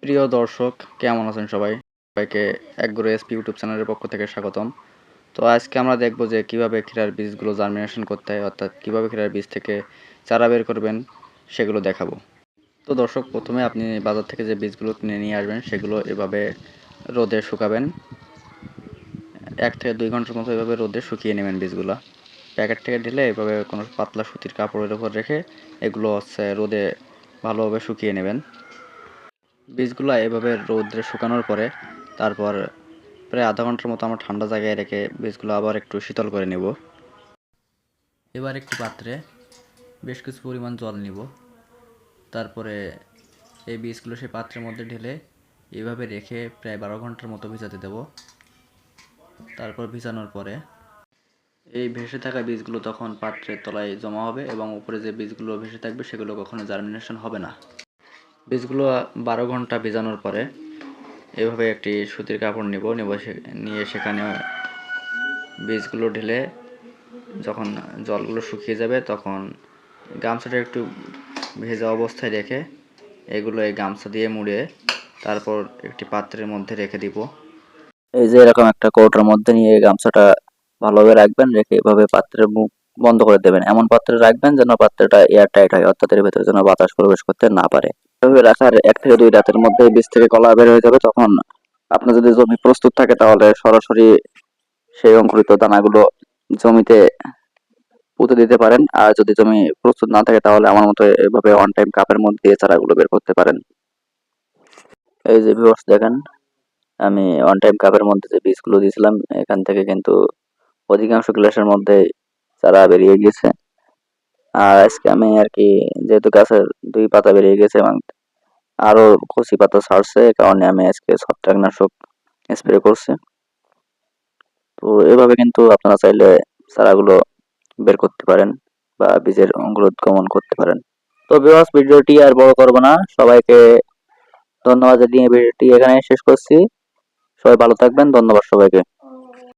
প্রিয় দর্শক, কেমন আছেন সবাই? সবাইকে একগুরু এসপি ইউটিউব চ্যানেলের পক্ষ থেকে স্বাগতম। তো আজকে আমরা দেখব যে কিভাবে ক্ষীরার বীজগুলো জার্মিনেশন করতে হয়, অর্থাৎ কিভাবে ক্ষীরার বীজ থেকে চারা বের করবেন সেগুলো দেখাবো। তো দর্শক, প্রথমে আপনি বাজার থেকে যে বীজগুলো কিনে নিয়ে আসবেন সেগুলো এভাবে রোদে শুকাবেন। 1 থেকে 2 ঘন্টার মতো এভাবে রোদে শুকিয়ে নেবেন বীজগুলো। প্যাকেট থেকে ঢেলে এভাবে কোনো পাতলা সুতির কাপড়ের উপর রেখে এগুলো রোদে ভালোভাবে শুকিয়ে নেবেন। বীজগুলো এভাবে রৌদ্রে শুকানোর পরে তারপর প্রায় আধা ঘন্টার মতো আমরা ঠান্ডা জায়গায় রেখে বীজগুলো আবার একটু শীতল করে নেব। এবার একটি পাত্রে বেশ কিছু পরিমাণ জল নিব। তারপরে এই বীজগুলো সেই পাত্রের মধ্যে ঢেলে এভাবে রেখে প্রায় 12 ঘন্টার মতো ভিজাতে দেব। তারপর ভিজানোর পরে এই ভেসে থাকা বীজগুলো তখন পাত্রের তলায় জমা হবে এবং উপরে যে বীজগুলো ভেসে থাকবে সেগুলো কখনো জার্মিনেশন হবে না। বীজগুলো 12 ঘন্টা ভিজানোর পরে এভাবে একটি সুতির কাপড় নিয়ে সেখানে বীজগুলো ঢেলে যখন জলগুলো শুকিয়ে যাবে তখন গামছাটা একটু ভেজা অবস্থায় রেখে এগুলো এই গামছা দিয়ে মুড়ে তারপর একটি পাত্রের মধ্যে রেখে দিব। এই যে এরকম একটা কৌটোর মধ্যে নিয়ে এই গামছাটা ভালোভাবে রাখবেন, রেখে এভাবে পাত্রের মুখ বন্ধ করে দেবেন। এমন পাত্রে রাখবেন যেন পাত্রটা এয়ার টাইট হয়, অর্থাৎ এর ভেতরে যেন বাতাস প্রবেশ করতে না পারে। এভাবে রাখার 1 থেকে 2 রাতের মধ্যে বীজ থেকে কলা বের হয়ে যাবে। তখন আপনার যদি জমি প্রস্তুত থাকে তাহলে সরাসরি সেই অঙ্কুরিত দানাগুলো জমিতে পুঁতে দিতে পারেন। আর যদি জমি প্রস্তুত না থাকে তাহলে আমার মতো এভাবে অন টাইম কাপের মধ্যে দিয়ে চারাগুলো বের করতে পারেন। এই যে ভিউয়ার্স দেখেন, আমি অন টাইম কাপের মধ্যে যে বীজগুলো দিয়েছিলাম এখান থেকে কিন্তু অধিকাংশ গ্লাসের মধ্যে চারা বেরিয়ে গিয়েছে। আর আজকে আমি আর কি, যেহেতু গাছের 2 পাতা বেরিয়ে গেছে এবং আরো কচি পাতা ছাড়ছে, এই কারণে আমি আজকে ছত্রাকনাশক স্প্রে করছি। তো এভাবে কিন্তু আপনারা চাইলে চারাগুলো বের করতে পারেন বা বীজের অঙ্কুরোদ্গমন করতে পারেন। তো ভিউয়ার্স, ভিডিওটি আর বড় করব না, সবাইকে ধন্যবাদ জানিয়ে ভিডিওটি এখানে শেষ করছি। সবাই ভালো থাকবেন, ধন্যবাদ সবাইকে।